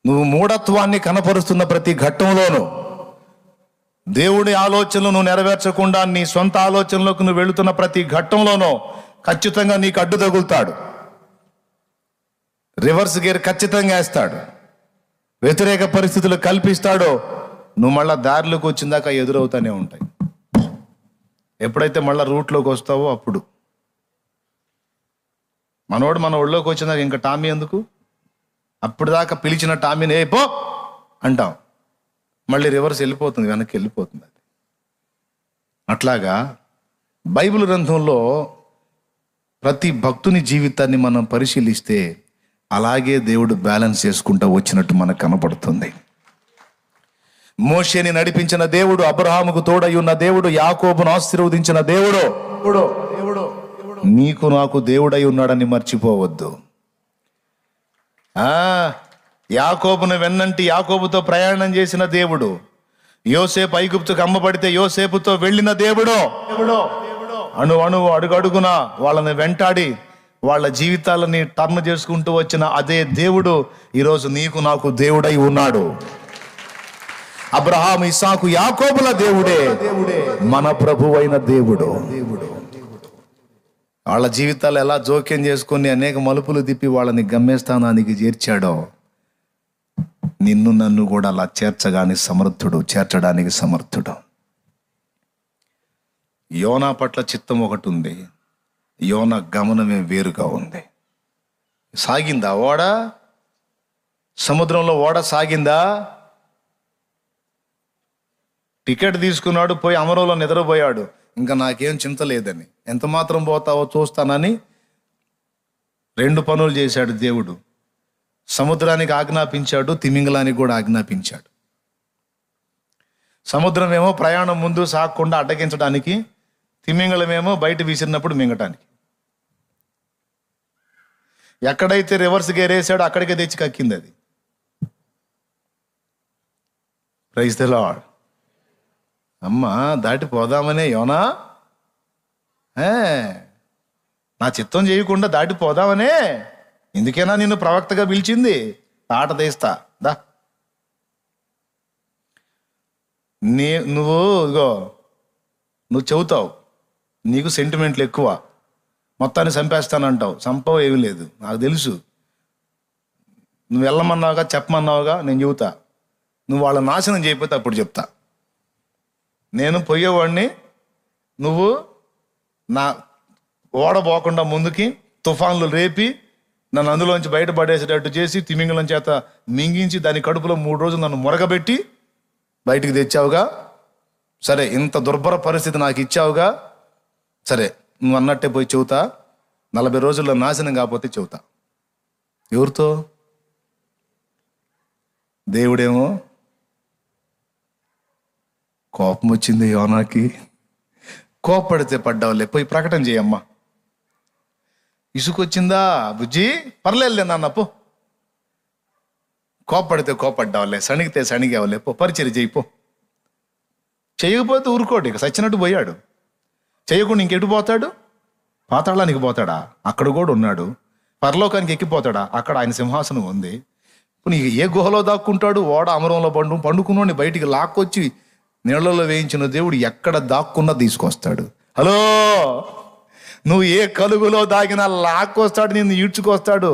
నువ్వు మూఢత్వాన్ని కనపరుస్తున్న ప్రతి ఘట్టంలోనూ దేవుడి ఆలోచనలు నువ్వు నెరవేర్చకుండా నీ సొంత ఆలోచనలోకి నువ్వు వెళుతున్న ప్రతి ఘట్టంలోనూ ఖచ్చితంగా నీకు అడ్డు తగులుతాడు. రివర్స్ గేర్ ఖచ్చితంగా వేస్తాడు. వ్యతిరేక పరిస్థితులు కల్పిస్తాడో నువ్వు మళ్ళా దారిలోకి వచ్చిందాక ఎదురవుతానే ఉంటాయి. ఎప్పుడైతే మళ్ళీ రూట్లోకి వస్తావో అప్పుడు మనోడు మన ఒళ్ళోకి వచ్చిందాక ఇంకా టామీ ఎందుకు, అప్పుడు దాకా పిలిచిన టామీని ఏ పో అంటాం, మళ్ళీ రివర్స్ వెళ్ళిపోతుంది, వెనక్కి వెళ్ళిపోతుంది. అది అట్లాగా బైబిల్ గ్రంథంలో ప్రతి భక్తుని జీవితాన్ని మనం పరిశీలిస్తే అలాగే దేవుడు బ్యాలెన్స్ చేసుకుంటూ వచ్చినట్టు మనకు కనపడుతుంది. మోషేని నడిపించిన దేవుడు, అబ్రహాముకు తోడై ఉన్న దేవుడు, యాకోబును ఆశీర్వదించిన దేవుడు నీకు నాకు దేవుడై ఉన్నాడని మర్చిపోవద్దు. యాకోబును వెన్నంటి యాకోబుతో ప్రయాణం చేసిన దేవుడు, యోసేపు ఐగుప్తుకు అమ్మబడితే యోసేపుతో వెళ్ళిన దేవుడు, అణువు అడుగడుగున వాళ్ళని వెంటాడి వాళ్ళ జీవితాలని టర్న్ చేసుకుంటూ వచ్చిన అదే దేవుడు ఈరోజు నీకు నాకు దేవుడై ఉన్నాడు. అబ్రహాం, ఇస్సాకు, యాకోబుల దేవుడే మన ప్రభువైన దేవుడు. వాళ్ళ జీవితాలు ఎలా జోక్యం చేసుకొని అనేక మలుపులు తిప్పి వాళ్ళని గమ్యస్థానానికి చేర్చాడో నిన్ను నన్ను కూడా అలా చేర్చడానికి సమర్థుడు. యోనా పట్ల చిత్తం ఒకటి ఉంది, యోనా గమనమే వేరుగా ఉంది. సాగిందా ఓడ? సముద్రంలో ఓడ సాగిందా? టికెట్ తీసుకున్నాడు, పోయి అమరంలో నిద్రపోయాడు. ఇంకా నాకేం చింత లేదని, ఎంత మాత్రం పోతావో చూస్తానని 2 పనులు చేశాడు దేవుడు. సముద్రానికి ఆజ్ఞాపించాడు, తిమింగలానికి కూడా ఆజ్ఞాపించాడు. సముద్రం ఏమో ప్రయాణం ముందు సాగకుండా అడ్డగించడానికి, తిమింగలమేమో బయట విసిరినప్పుడు మింగటానికి. ఎక్కడైతే రివర్స్ గేర్ వేసాడో అక్కడికే తెచ్చి కక్కింది అది. Praise the Lord. అమ్మ దాటిపోదామనే యోనా, నా చిత్తం చేయకుండా దాటిపోదామనే, ఎందుకైనా నిన్ను ప్రవక్తగా పిలిచింది, ఆట తీస్తా దా. నువ్వు చెబుతావు, నీకు సెంటిమెంట్లు ఎక్కువ, మొత్తాన్ని చంపేస్తానంటావు. చంపవు, ఏమీ లేదు, నాకు తెలుసు. నువ్వు వెళ్ళమన్నావుగా, చెప్పమన్నావుగా, నేను చెబుతా. నువ్వు వాళ్ళ నాశనం చేయకపోతే అప్పుడు చెప్తా. నేను పోయేవాడిని, నువ్వు నా ఓడబోకుండా ముందుకి తుఫాన్లు రేపి నన్ను అందులోంచి బయటపడేసేటట్టు చేసి తిమింగలం చేత మింగించి దాని కడుపులో 3 రోజులు నన్ను మురగబెట్టి బయటికి తెచ్చావుగా. సరే, ఇంత దుర్భర పరిస్థితి నాకు ఇచ్చావుగా, సరే నువ్వు అన్నట్టే పోయి చెబుతా. 40 రోజుల్లో నాశనం కాకపోతే చెబుతా. ఎవరితో? దేవుడేమో కోపం వచ్చింది యోనాకి. కోపడితే పడ్డావులే, పోయి ప్రకటన చేయమ్మా. ఇసుకొచ్చిందా బుజ్జి, పర్లేదులే నాన్న పో. కోపడితే కోపడ్డావులే, సణిగితే సణిగావులే, పో పరిచయం చేయిపో. చేయకపోతే ఊరుకోడు, ఇక సచ్చినట్టు పోయాడు. చేయకుండా ఇంకెటు పోతాడు? పాతాళానికి పోతాడా? అక్కడ కూడా ఉన్నాడు. పరలోకానికి ఎక్కిపోతాడా? అక్కడ ఆయన సింహాసనం ఉంది. నీకు ఏ గుహలో దాక్కుంటాడు? ఓడ అమరంలో పండుకున్నోడిని బయటికి లాక్కొచ్చి నీళ్లలో వేయించిన దేవుడు ఎక్కడ దాక్కున్నా తీసుకొస్తాడు. హలో, నువ్వు ఏ కలుగులో దాగినా లాక్కొస్తాడు, నిన్ను ఈడ్చుకొస్తాడు.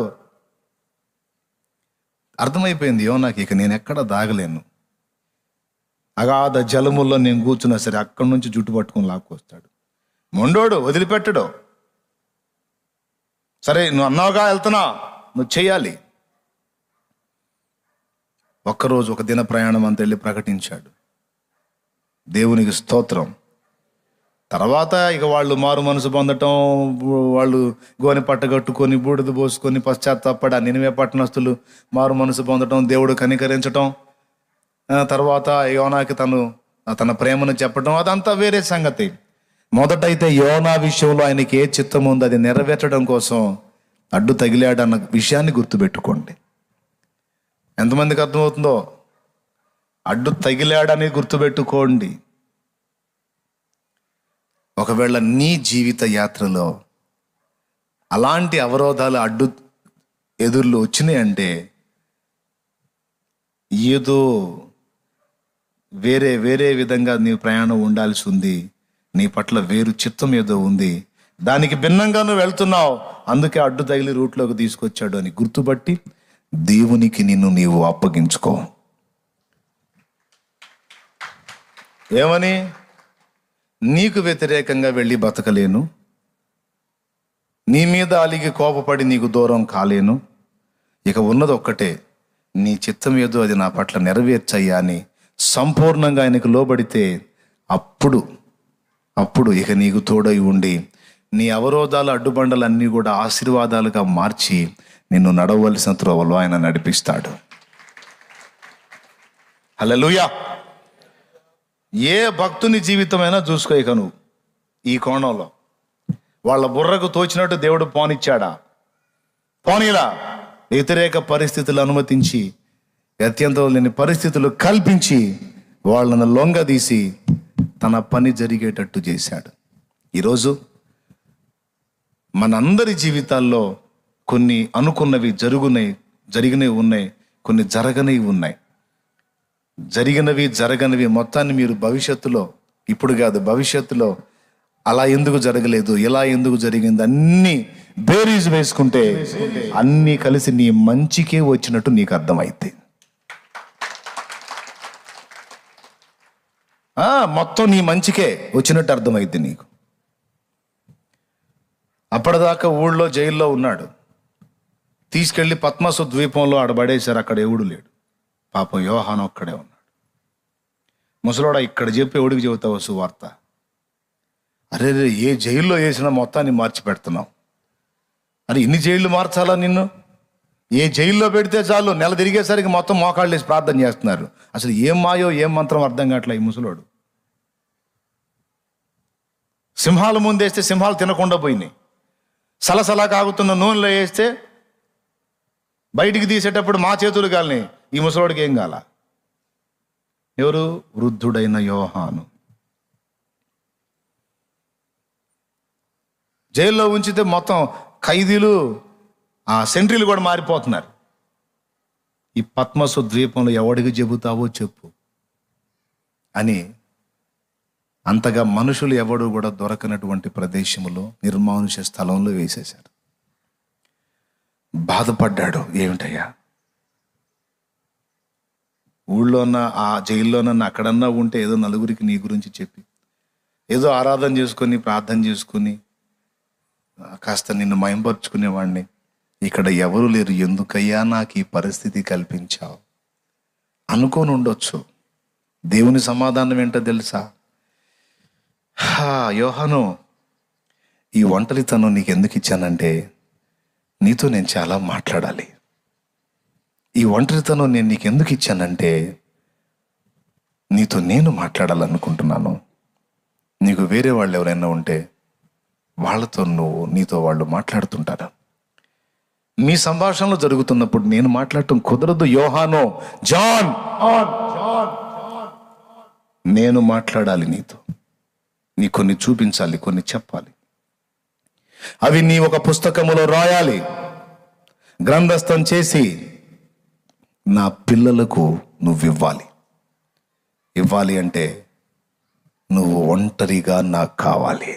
అర్థమైపోయింది యోనాకి, ఇక నేను ఎక్కడ దాగలేను. అగాధ జలముల్లో నేను కూర్చున్నా సరే అక్కడి నుంచి జుట్టు పట్టుకొని లాక్కొస్తాడు. మొండోడు వదిలిపెట్టడు. సరే నువ్వు అన్నావుగా వెళ్తున్నా, నువ్వు చెయ్యాలి. ఒక్కరోజు ఒక దిన ప్రయాణం అంత వెళ్ళి ప్రకటించాడు. దేవునికి స్తోత్రం. తర్వాత ఇక వాళ్ళు మారు మనసు పొందటం, వాళ్ళు గోనె పట్ట కట్టుకొని బూడిద పోసుకొని పశ్చాత్తాపడి ఆ నినివే పట్టణస్తులు మారు మనసు పొందటం, దేవుడు కనికరించటం, తర్వాత యోనాకి తన ప్రేమను చెప్పటం, అదంతా వేరే సంగతి. మొదటైతే యోనా విషయంలో ఆయనకి ఏ చిత్తం ఉందో అది నెరవేర్చడం కోసం అడ్డు తగిలాడన్న విషయాన్ని గుర్తుపెట్టుకోండి. ఎంతమందికి అర్థమవుతుందో? అడ్డు తగిలాడని గుర్తుపెట్టుకోండి. ఒకవేళ నీ జీవిత యాత్రలో అలాంటి అవరోధాలు, ఎదుర్లు వచ్చినాయి అంటే ఏదో వేరే వేరే విధంగా నీ ప్రయాణం ఉండాల్సి ఉంది, నీ పట్ల వేరు చిత్తం ఏదో ఉంది, దానికి భిన్నంగా నువ్వు వెళ్తున్నావు, అందుకే అడ్డు తగిలి రూట్లోకి తీసుకొచ్చాడు అని గుర్తుపట్టి దేవునికి నిన్ను నీవు అప్పగించుకో. ఏమని? నీకు వ్యతిరేకంగా వెళ్ళి బతకలేను, నీ మీద అలిగి కోపపడి నీకు దూరం కాలేను, ఇక ఉన్నది ఒక్కటే, నీ చిత్తం ఏదో అది నా పట్ల నెరవేర్చయ్యా అని సంపూర్ణంగా ఆయనకు లోబడితే అప్పుడు ఇక నీకు తోడై ఉండి నీ అవరోధాలు అడ్డుబండలన్నీ కూడా ఆశీర్వాదాలుగా మార్చి నిన్ను నడవలసిన త్రోవలో ఆయన నడిపిస్తాడు. హల్లెలూయా. ఏ భక్తుని జీవితమైనా చూసుకో ఇక నువ్వు ఈ కోణంలో. వాళ్ళ బుర్రకు తోచినట్టు దేవుడు పోనిచ్చాడా? పోనీలా. వ్యతిరేక పరిస్థితులు అనుమతించి, అత్యంతం లేని పరిస్థితులు కల్పించి వాళ్ళను లొంగదీసి తన పని జరిగేటట్టు చేశాడు. ఈరోజు మనందరి జీవితాల్లో కొన్ని అనుకున్నవి జరిగినవి ఉన్నాయి, కొన్ని జరగనివి ఉన్నాయి. జరగనివి మొత్తాన్ని మీరు భవిష్యత్తులో, ఇప్పుడు కాదు భవిష్యత్తులో, అలా ఎందుకు జరగలేదు, ఇలా ఎందుకు జరిగింది అన్నీ బేరీజ్ వేసుకుంటే అన్నీ కలిసి నీ మంచికే వచ్చినట్టు నీకు అర్థమైతే, మొత్తం నీ మంచికే వచ్చినట్టు అర్థమైతే నీకు. అప్పటిదాకా ఊళ్ళో జైల్లో ఉన్నాడు, తీసుకెళ్ళి పద్మసు ద్వీపంలో ఆడబడేశారు. అక్కడ ఎవడు లేడు, పాపం యోహాను ఒక్కడే ఉన్నాడు. ముసలోడా ఇక్కడ చెప్పి ఎవడికి చెబుతావు సువార్త? అరే ఏ జైల్లో వేసినా మొత్తాన్ని మార్చి పెడుతున్నావు. అరే ఇన్ని జైళ్ళు మార్చాలా నిన్ను? ఏ జైల్లో పెడితే చాలు నెల తిరిగేసరికి మొత్తం మోకాళ్ళు వేసి ప్రార్థన చేస్తున్నారు. అసలు ఏం మాయో ఏం మంత్రం అర్థం కావట్లే ఈ ముసలోడు. సింహాల ముందు వేస్తే సింహాలు తినకుండా పోయినాయి, సలసలా కాగుతున్న నూనెలో వేస్తే బయటికి తీసేటప్పుడు మా చేతులు కాలినాయి. ఈ ముసలోడికి ఏం కాల? ఎవరు? వృద్ధుడైన యోహాను. జైల్లో ఉంచితే మొత్తం ఖైదీలు, ఆ సెంట్రీలు కూడా మారిపోతున్నారు. ఈ పద్మసు ద్వీపంలో ఎవడికి చెబుతావో చెప్పు అని అంతగా మనుషులు ఎవడు కూడా దొరకనటువంటి ప్రదేశంలో, నిర్మానుష స్థలంలో వేసేశారు. బాధపడ్డాడు. ఏమిటయ్యా, ఊళ్ళోన్నా ఆ జైల్లోనన్నా అక్కడన్నా ఉంటే ఏదో నలుగురికి నీ గురించి చెప్పి, ఏదో ఆరాధన చేసుకొని ప్రార్థన చేసుకుని కాస్త నిన్ను మయంపరుచుకునేవాడిని. ఇక్కడ ఎవరు లేరు, ఎందుకయ్యా నాకు ఈ పరిస్థితి కల్పించావు అనుకోని ఉండొచ్చు. దేవుని సమాధానం ఏంటో తెలుసా? యోహాను, ఈ ఒంటరితనం నీకు ఎందుకు ఇచ్చానంటే నీతో నేను చాలా మాట్లాడాలి. ఈ ఒంటరితనం నేను నీకు ఎందుకు ఇచ్చానంటే నీతో నేను మాట్లాడాలనుకుంటున్నాను. నీకు వేరే వాళ్ళు ఎవరైనా ఉంటే వాళ్ళతో నీతో వాళ్ళు మాట్లాడుతుంటారు. మీ సంభాషణలు జరుగుతున్నప్పుడు నేను మాట్లాడటం కుదరదు యోహాను. జాన్, నేను మాట్లాడాలి నీతో. నీ కొన్ని చూపించాలి, కొన్ని చెప్పాలి. అవి నీ ఒక పుస్తకములో రాయాలి, గ్రంథస్థం చేసి నా పిల్లలకు నువ్వు ఇవ్వాలి అంటే నువ్వు ఒంటరిగా నాకు కావాలి.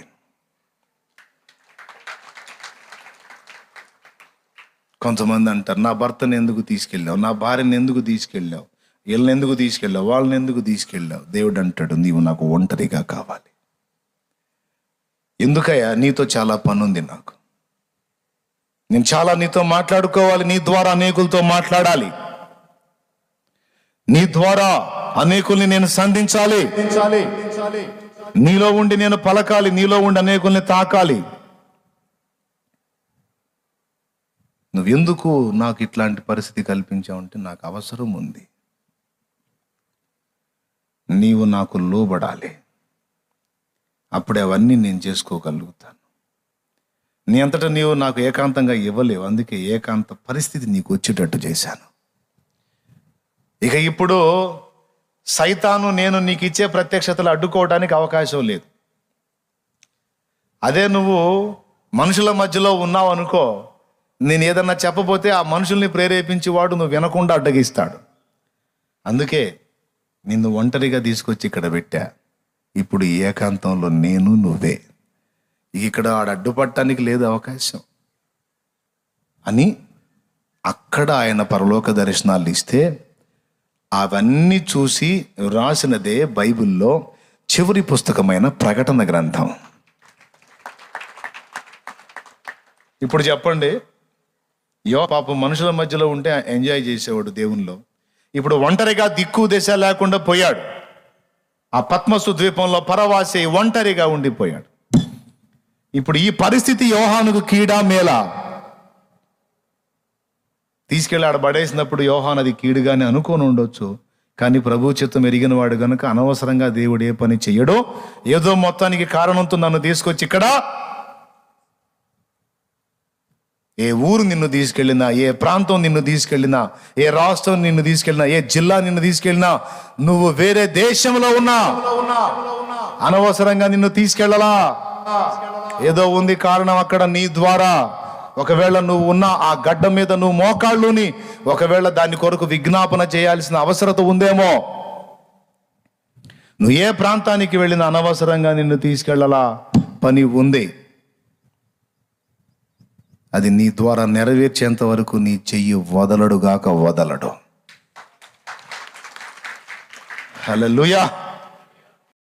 కొంతమంది అంటారు, నా భర్తను ఎందుకు తీసుకెళ్ళావు, నా భార్యను ఎందుకు తీసుకెళ్ళావు, వీళ్ళని ఎందుకు తీసుకెళ్ళావు, వాళ్ళని ఎందుకు తీసుకెళ్ళావు? దేవుడు అంటాడు, నీవు నాకు ఒంటరిగా కావాలి. ఎందుకయ్యా? నీతో చాలా పని ఉంది నాకు. నేను చాలా నీతో మాట్లాడుకోవాలి. నీ ద్వారా అనేకులతో మాట్లాడాలి, నీ ద్వారా అనేకుల్ని నేను సంధించాలి, నీలో ఉండి నేను పలకాలి, నీలో ఉండి అనేకుల్ని తాకాలి. నువ్వెందుకు నాకు ఇట్లాంటి పరిస్థితి కల్పించావంటే నాకు అవసరం ఉంది. నీవు నాకు లోబడాలి, అప్పుడే అవన్నీ నేను చేసుకోగలుగుతాను. నీ అంతటా నీవు నాకు ఏకాంతంగా ఇవ్వలేవు, అందుకే ఏకాంత పరిస్థితి నీకు వచ్చేటట్టు చేశాను. ఇక ఇప్పుడు సైతాను నేను నీకు ఇచ్చే ప్రత్యక్షతలు అడ్డుకోవడానికి అవకాశం లేదు. అదే నువ్వు మనుషుల మధ్యలో ఉన్నావు అనుకో, నేను ఏదన్నా చెప్పబోతే ఆ మనుషుల్ని ప్రేరేపించి వాడు నువ్వు వినకుండా అడ్డగిస్తాడు. అందుకే నిన్ను ఒంటరిగా తీసుకొచ్చి ఇక్కడ పెట్టా. ఇప్పుడు ఏకాంతంలో నేను నువ్వే, ఇక్కడ ఆడ అడ్డుపట్టడానికి లేదు అవకాశం అని అక్కడ ఆయన పరలోక దర్శనాలు ఇస్తే అవన్నీ చూసి రాసినదే బైబిల్లో చివరి పుస్తకమైన ప్రకటన గ్రంథం. ఇప్పుడు చెప్పండి, పాపం మనుషుల మధ్యలో ఉంటే ఎంజాయ్ చేసేవాడు దేవునిలో. ఇప్పుడు ఒంటరిగా దిక్కు దశ లేకుండా పోయాడు. ఆ పద్మసు ద్వీపంలో పరవాసి ఒంటరిగా ఉండిపోయాడు. ఇప్పుడు ఈ పరిస్థితి యోహానుకు కీడా మేలా? తీసుకెళ్ళి ఆడ పడేసినప్పుడు యోహాను అది కీడుగానే అనుకోని ఉండొచ్చు, కానీ ప్రభు చిత్తం ఎరిగిన వాడు కనుక అనవసరంగా దేవుడు ఏ పని చెయ్యడో, ఏదో మొత్తానికి కారణంతో నన్ను తీసుకొచ్చి ఇక్కడ, ఏ ఊరు నిన్ను తీసుకెళ్ళినా, ఏ ప్రాంతం నిన్ను తీసుకెళ్ళినా, ఏ రాష్ట్రం నిన్ను తీసుకెళ్ళినా, ఏ జిల్లా నిన్ను తీసుకెళ్ళినా, నువ్వు వేరే దేశంలో ఉన్నా అనవసరంగా నిన్ను తీసుకెళ్ళలా. ఏదో ఉంది కారణం అక్కడ నీ ద్వారా. ఒకవేళ నువ్వు ఉన్న ఆ గడ్డ మీద నువ్వు మోకాళ్ళుని ఒకవేళ దాని కొరకు విజ్ఞాపన చేయాల్సిన అవసరత ఉందేమో. నువ్వు ఏ ప్రాంతానికి వెళ్ళినా అనవసరంగా నిన్ను తీసుకెళ్ళలా పని ఉంది. అది నీ ద్వారా నెరవేర్చేంత వరకు నీ చెయ్యి వదలడుగాక వదలడు. హల్లెలూయా.